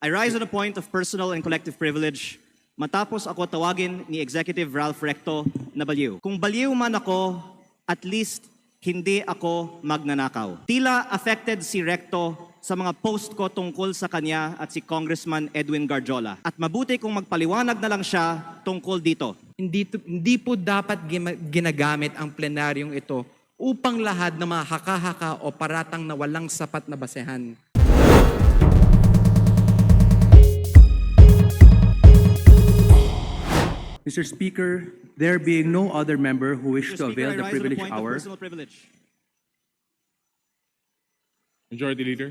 I rise on a point of personal and collective privilege matapos ako tawagin ni Executive Ralph Recto na baliw. Kung baliw man ako, at least hindi ako magnanakaw. Tila affected si Recto sa mga post ko tungkol sa kanya at si Congressman Edwin Garjola. At mabuti kung magpaliwanag na lang siya tungkol dito. Hindi po dapat ginagamit ang plenaryong ito upang lahat ng mga haka-haka o paratang na walang sapat na basehan. Mr. Speaker, there being no other member who wishes to Mr. Speaker, avail the I rise on a privilege point of hour, personal privilege. Majority Leader.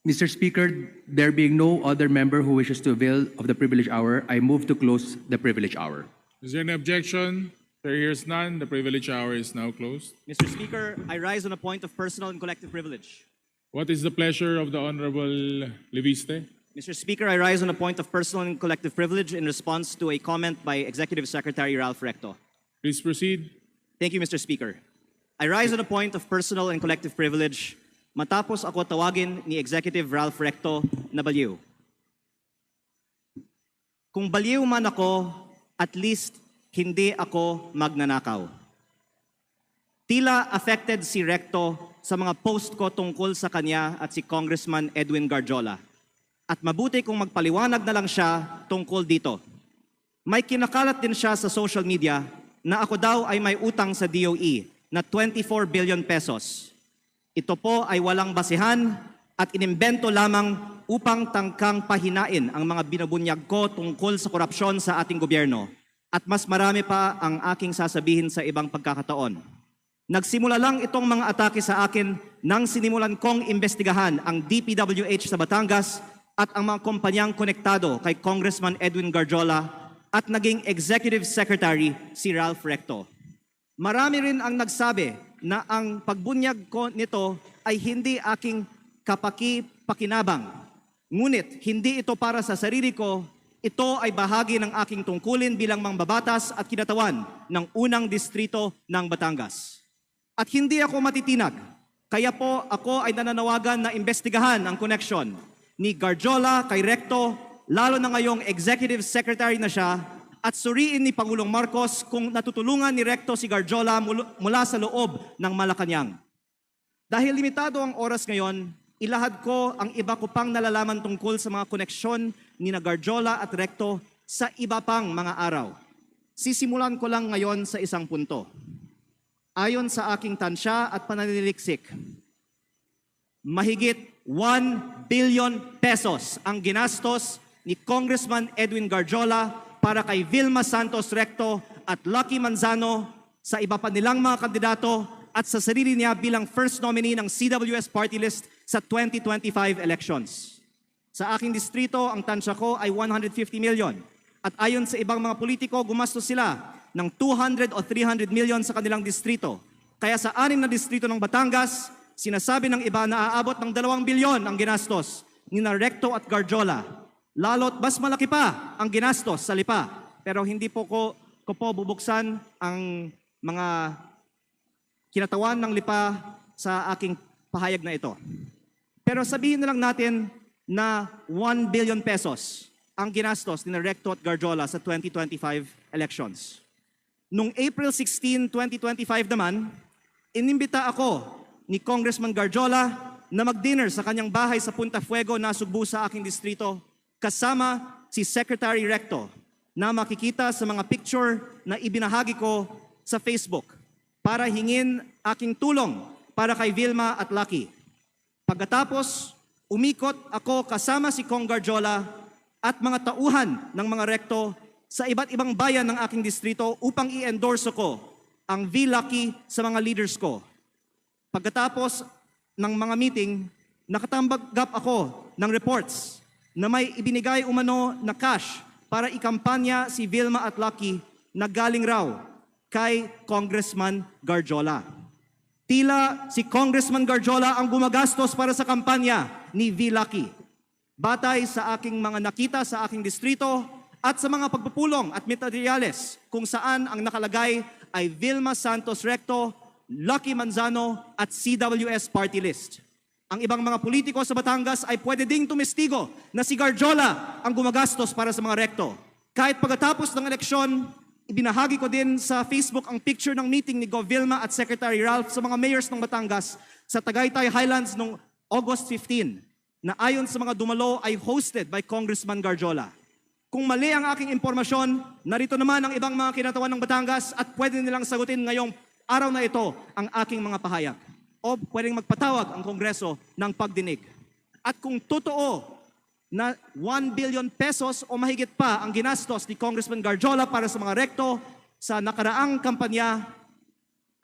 Mr. Speaker, there being no other member who wishes to avail of the privilege hour, I move to close the privilege hour. Is there any objection? There hears none. The privilege hour is now closed. Mr. Speaker, I rise on a point of personal and collective privilege. What is the pleasure of the Honorable Leviste? Mr. Speaker, I rise on a point of personal and collective privilege in response to a comment by Executive Secretary Ralph Recto. Please proceed. Thank you, Mr. Speaker. I rise on a point of personal and collective privilege matapos ako tawagin ni Executive Ralph Recto na baliw. Kung baliw man ako, at least hindi ako magnanakaw. Tila affected si Recto sa mga post ko tungkol sa kanya at si Congressman Edwin Garjola. At mabuti kung magpaliwanag na lang siya tungkol dito. May kinakalat din siya sa social media na ako daw ay may utang sa DOE na 24 billion pesos. Ito po ay walang basehan at inimbento lamang upang tangkang pahinain ang mga binubunyag ko tungkol sa korupsyon sa ating gobyerno. At mas marami pa ang aking sasabihin sa ibang pagkakataon. Nagsimula lang itong mga atake sa akin nang sinimulan kong imbestigahan ang DPWH sa Batangas at ang mga kumpanyang konektado kay Congressman Edwin Garjola at naging Executive Secretary si Ralph Recto. Marami rin ang nagsabi na ang pagbunyag ko nito ay hindi aking kapaki-pakinabang. Ngunit hindi ito para sa sarili ko, ito ay bahagi ng aking tungkulin bilang mangbabatas at kinatawan ng unang distrito ng Batangas. At hindi ako matitinag, kaya po ako ay nananawagan na imbestigahan ang connection ni Garjola kay Recto, lalo na ngayong Executive Secretary na siya, at suriin ni Pangulong Marcos kung natutulungan ni Recto si Garjola mula sa loob ng Malacanang. Dahil limitado ang oras ngayon, ilahad ko ang iba ko pang nalalaman tungkol sa mga koneksyon ni na Garjola at Recto sa iba pang mga araw. Sisimulan ko lang ngayon sa isang punto. Ayon sa aking tansya at pananiliksik, mahigit 1 billion pesos ang ginastos ni Congressman Edwin Garjola para kay Vilma Santos Recto at Lucky Manzano sa iba pa nilang mga kandidato at sa sarili niya bilang first nominee ng CWS party list sa 2025 elections. Sa aking distrito, ang tansya ko ay 150 million. At ayon sa ibang mga politiko, gumastos sila ng 200 o 300 million sa kanilang distrito. Kaya sa 6 na distrito ng Batangas, sinasabi ng iba na aabot ng 2 bilyon ang ginastos ni na Recto at Garjola. Lalo't mas malaki pa ang ginastos sa Lipa. Pero hindi po ko bubuksan ang mga kinatawan ng Lipa sa aking pahayag na ito. Pero sabihin na lang natin na 1 billion pesos ang ginastos ni na Recto at Garjola sa 2025 elections. Noong April 16, 2025 naman, inimbita ako ni Congressman Garjola na mag-dinner sa kanyang bahay sa Punta Fuego na Sugbu sa aking distrito kasama si Secretary Recto na makikita sa mga picture na ibinahagi ko sa Facebook para hingin aking tulong para kay Vilma at Lucky. Pagkatapos, umikot ako kasama si Cong Garjola at mga tauhan ng mga Recto sa iba't ibang bayan ng aking distrito upang i-endorse ko ang V-Lucky sa mga leaders ko. Pagkatapos ng mga meeting, nakatanggap ako ng reports na may ibinigay umano na cash para ikampanya si Vilma at Lucky na galing raw kay Congressman Garjola. Tila si Congressman Garjola ang gumagastos para sa kampanya ni V-Lucky. Batay sa aking mga nakita sa aking distrito at sa mga pagpupulong at materyales kung saan ang nakalagay ay Vilma Santos Recto, Lucky Manzano at CWS party list. Ang ibang mga politiko sa Batangas ay pwede ding tumestigo na si Garjola ang gumagastos para sa mga rekto. Kahit pagkatapos ng eleksyon, ibinahagi ko din sa Facebook ang picture ng meeting ni Gov. Vilma at Secretary Ralph sa mga mayors ng Batangas sa Tagaytay Highlands noong August 15 na ayon sa mga dumalo ay hosted by Congressman Garjola. Kung mali ang aking impormasyon, narito naman ang ibang mga kinatawan ng Batangas at pwede nilang sagutin ngayong araw na ito ang aking mga pahayag. O pwedeng magpatawag ang Kongreso ng pagdinig. At kung totoo na 1 billion pesos o mahigit pa ang ginastos ni Congressman Garjola para sa mga rekto sa nakaraang kampanya,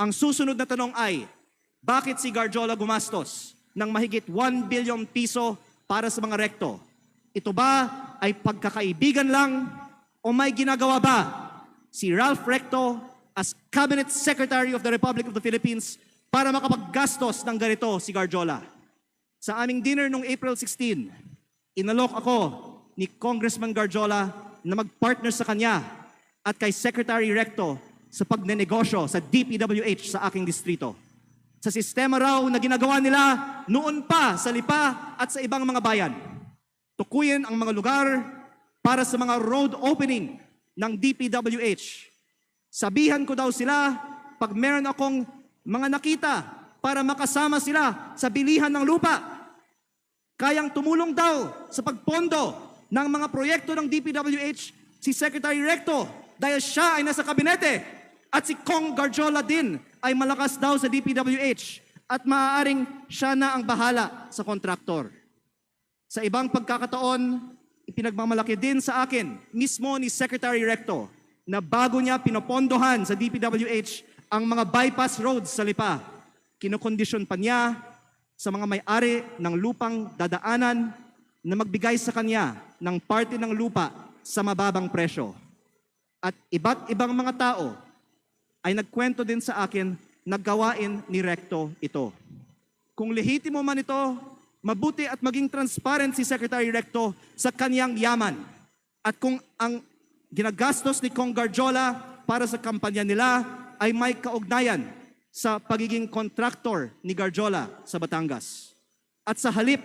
ang susunod na tanong ay, bakit si Garjola gumastos ng mahigit 1 billion piso para sa mga rekto? Ito ba ay pagkakaibigan lang o may ginagawa ba si Ralph Recto as Cabinet Secretary of the Republic of the Philippines para makapaggastos ng ganito si Garjola? Sa aming dinner noong April 16, inalok ako ni Congressman Garjola na mag-partner sa kanya at kay Secretary Recto sa pagnenegosyo sa DPWH sa aking distrito. Sa sistema raw na ginagawa nila noon pa sa Lipa at sa ibang mga bayan. Tukuyin ang mga lugar para sa mga road opening ng DPWH. Sabihan ko daw sila pag meron akong mga nakita para makasama sila sa bilihan ng lupa. Kayang tumulong daw sa pagpondo ng mga proyekto ng DPWH si Secretary Recto dahil siya ay nasa kabinete at si Cong Garjola din ay malakas daw sa DPWH at maaaring siya na ang bahala sa kontraktor. Sa ibang pagkakataon, ipinagmamalaki din sa akin mismo ni Secretary Recto na bago niya pinopondohan sa DPWH ang mga bypass roads sa Lipa, kinokondisyon pa niya sa mga may-ari ng lupang dadaanan na magbigay sa kanya ng parte ng lupa sa mababang presyo. At iba't ibang mga tao ay nagkwento din sa akin na gawain ni Recto ito. Kung lehitimo man ito, mabuti at maging transparent si Secretary Recto sa kanyang yaman. At kung ang ginagastos ni Cong Garjola para sa kampanya nila ay may kaugnayan sa pagiging kontraktor ni Garjola sa Batangas. At sa halip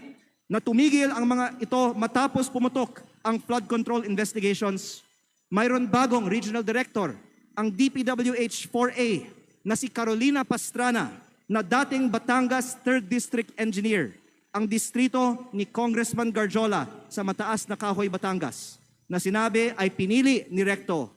na tumigil ang mga ito matapos pumutok ang flood control investigations, mayroon bagong regional director, ang DPWH 4A na si Carolina Pastrana na dating Batangas 3rd District Engineer, ang distrito ni Congressman Garjola sa Mataas na Kahoy, Batangas, na sinabi ay pinili ni Recto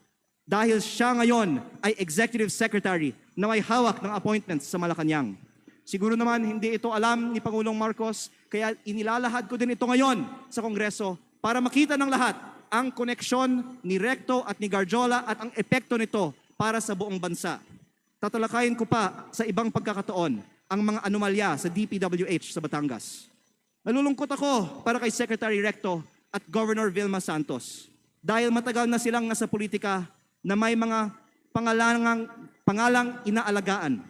dahil siya ngayon ay Executive Secretary na may hawak ng appointments sa Malacanang. Siguro naman hindi ito alam ni Pangulong Marcos, kaya inilalahad ko din ito ngayon sa Kongreso para makita ng lahat ang koneksyon ni Recto at ni Garjola at ang epekto nito para sa buong bansa. Tatalakayin ko pa sa ibang pagkakataon ang mga anomalya sa DPWH sa Batangas. Nalulungkot ako para kay Secretary Recto at Governor Vilma Santos dahil matagal na silang nasa politika na may mga pangalang inaalagaan.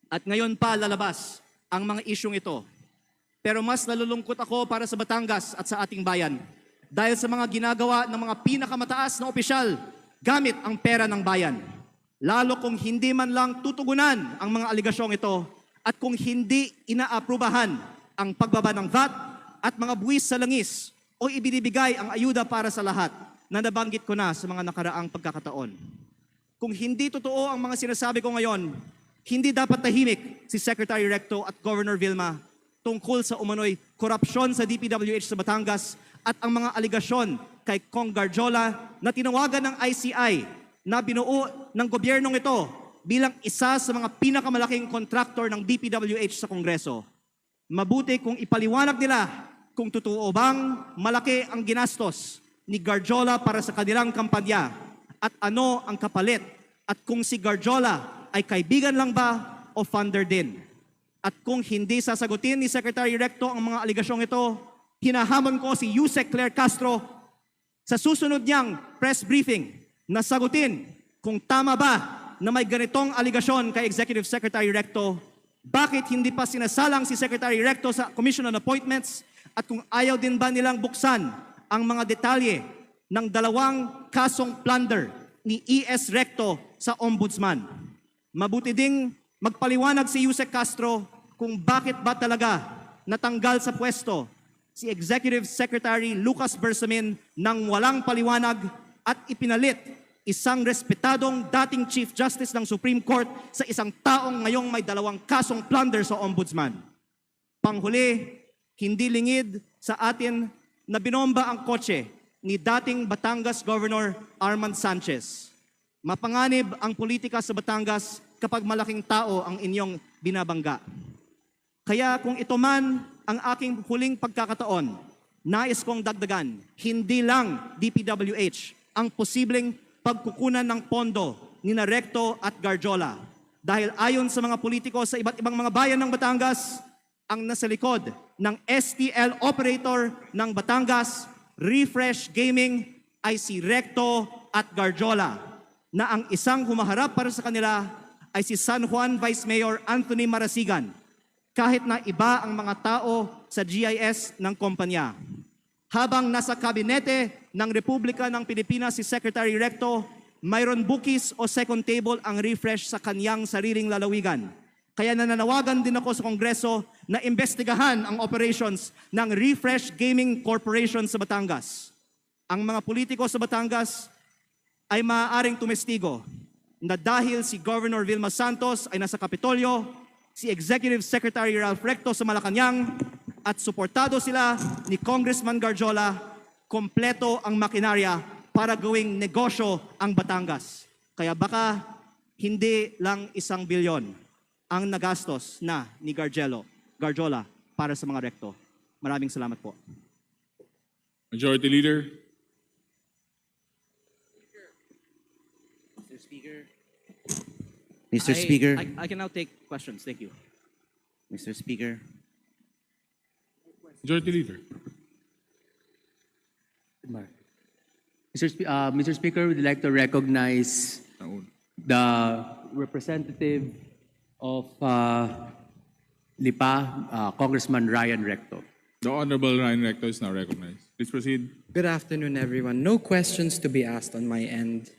At ngayon pa lalabas ang mga isyong ito. Pero mas nalulungkot ako para sa Batangas at sa ating bayan dahil sa mga ginagawa ng mga pinakamataas na opisyal gamit ang pera ng bayan. Lalo kung hindi man lang tutugunan ang mga aligasyong ito at kung hindi inaaprubahan ang pagbaba ng VAT at mga buwis sa langis o ibinibigay ang ayuda para sa lahat na nabanggit ko na sa mga nakaraang pagkakataon. Kung hindi totoo ang mga sinasabi ko ngayon, hindi dapat tahimik si Secretary Recto at Governor Vilma tungkol sa umano'y korupsyon sa DPWH sa Batangas at ang mga aligasyon kay Cong Garjola na tinawagan ng ICI na binuo ng gobyernong ito bilang isa sa mga pinakamalaking kontraktor ng DPWH sa Kongreso. Mabuti kung ipaliwanag nila kung totoo bang malaki ang ginastos ni Garjola para sa kanilang kampanya at ano ang kapalit at kung si Garjola ay kaibigan lang ba o funder din. At kung hindi sasagutin ni Secretary Recto ang mga aligasyong ito, hinahamon ko si Yusek Claire Castro sa susunod niyang press briefing na sagutin kung tama ba na may ganitong aligasyon kay Executive Secretary Recto, bakit hindi pa sinasalang si Secretary Recto sa Commission on Appointments at kung ayaw din ba nilang buksan ang mga detalye ng 2 kasong plunder ni E.S. Recto sa Ombudsman. Mabuti ding Magpaliwanag si Yusek Castro kung bakit ba talaga natanggal sa pwesto si Executive Secretary Lucas Bersamin nang walang paliwanag at ipinalit isang respetadong dating Chief Justice ng Supreme Court sa isang taong ngayong may 2 kasong plunder sa Ombudsman. Panghuli, hindi lingid sa atin na binomba ang kotse ni dating Batangas Governor Armand Sanchez. Mapanganib ang politika sa Batangas kapag malaking tao ang inyong binabangga. Kaya kung ito man ang aking huling pagkakataon, nais kong dagdagan, hindi lang DPWH ang posibleng pagkukunan ng pondo ni Recto at Garjola. Dahil ayon sa mga politiko sa iba't ibang mga bayan ng Batangas, ang nasa likod ng STL operator ng Batangas, Refresh Gaming, ay si Recto at Garjola, na ang isang humaharap para sa kanila ay si San Juan Vice Mayor Anthony Marasigan, kahit na iba ang mga tao sa GIS ng kumpanya. Habang nasa kabinete ng Republika ng Pilipinas si Secretary Recto, mayroon bukis o second table ang Refresh sa kanyang sariling lalawigan. Kaya nananawagan din ako sa Kongreso na imbestigahan ang operations ng Refresh Gaming Corporation sa Batangas. Ang mga politiko sa Batangas ay maaaring tumestigo na dahil si Governor Vilma Santos ay nasa Kapitolyo, si Executive Secretary Ralph Recto sa Malacanang, at suportado sila ni Congressman Garjola, kompleto ang makinarya para gawing negosyo ang Batangas. Kaya baka hindi lang 1 bilyon ang nagastos na ni Garjola para sa mga Recto. Maraming salamat po. Majority Leader. Mr. Speaker, I can now take questions. Thank you. Mr. Speaker, Majority Leader. Mr. Speaker, we'd like to recognize the representative of Lipa, Congressman Ryan Recto. The Honorable Ryan Recto is now recognized. Please proceed. Good afternoon, everyone. No questions to be asked on my end.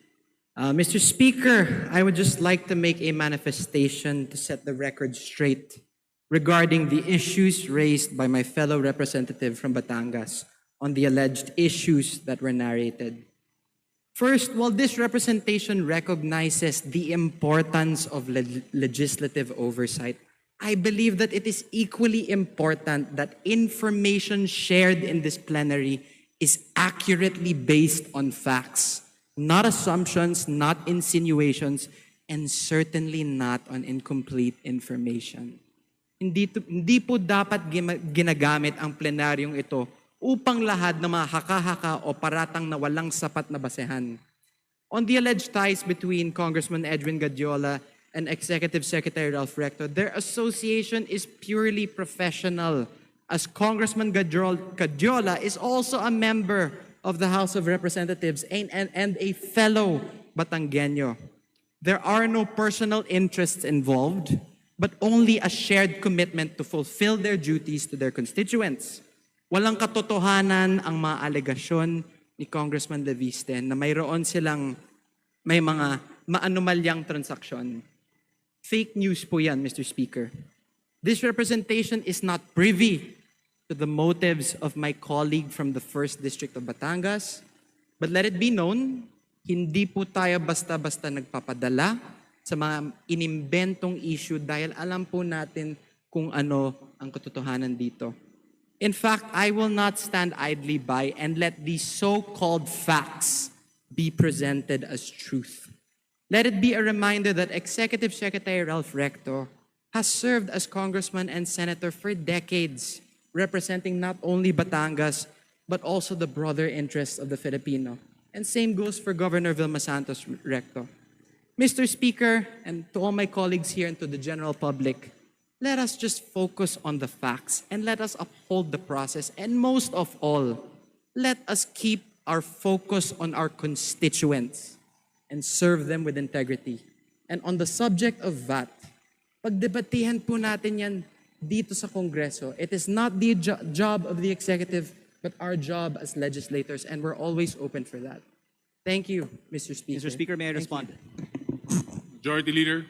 Mr. Speaker, I would just like to make a manifestation to set the record straight regarding the issues raised by my fellow representative from Batangas on the alleged issues that were narrated. First, while this representation recognizes the importance of legislative oversight, I believe that it is equally important that information shared in this plenary is accurately based on facts, not assumptions, not insinuations, and certainly not on incomplete information. Hindi po dapat ginagamit ang plenaryong ito upang lahad ng mga haka-haka o paratang na walang sapat na basehan. On the alleged ties between Congressman Edwin Gadiola and Executive Secretary Ralph Recto, their association is purely professional, as Congressman Gadiola is also a member of the House of Representatives and a fellow Batangueño. There are no personal interests involved, but only a shared commitment to fulfill their duties to their constituents. Walang katotohanan ang mga alegasyon ni Congressman Leviste na mayroon silang may mga maanumalyang transaksyon. Fake news po yan, Mr. Speaker. This representation is not privy to the motives of my colleague from the 1st District of Batangas, but let it be known, hindi po tayo basta-basta nagpapadala sa mga inimbentong issue dahil alam po natin kung ano ang katotohanan dito. In fact, I will not stand idly by and let these so-called facts be presented as truth. Let it be a reminder that Executive Secretary Ralph Recto has served as congressman and senator for decades, representing not only Batangas, but also the broader interests of the Filipino. And same goes for Governor Vilma Santos Recto. Mr. Speaker, and to all my colleagues here and to the general public, let us just focus on the facts and let us uphold the process. And most of all, let us keep our focus on our constituents and serve them with integrity. And on the subject of VAT, pagdebatihan po natin yan dito sa Kongreso. It is not the job of the executive, but our job as legislators, and we're always open for that. Thank you, Mr. Speaker. Mr. Speaker, may I Thank you. respond? Majority Leader.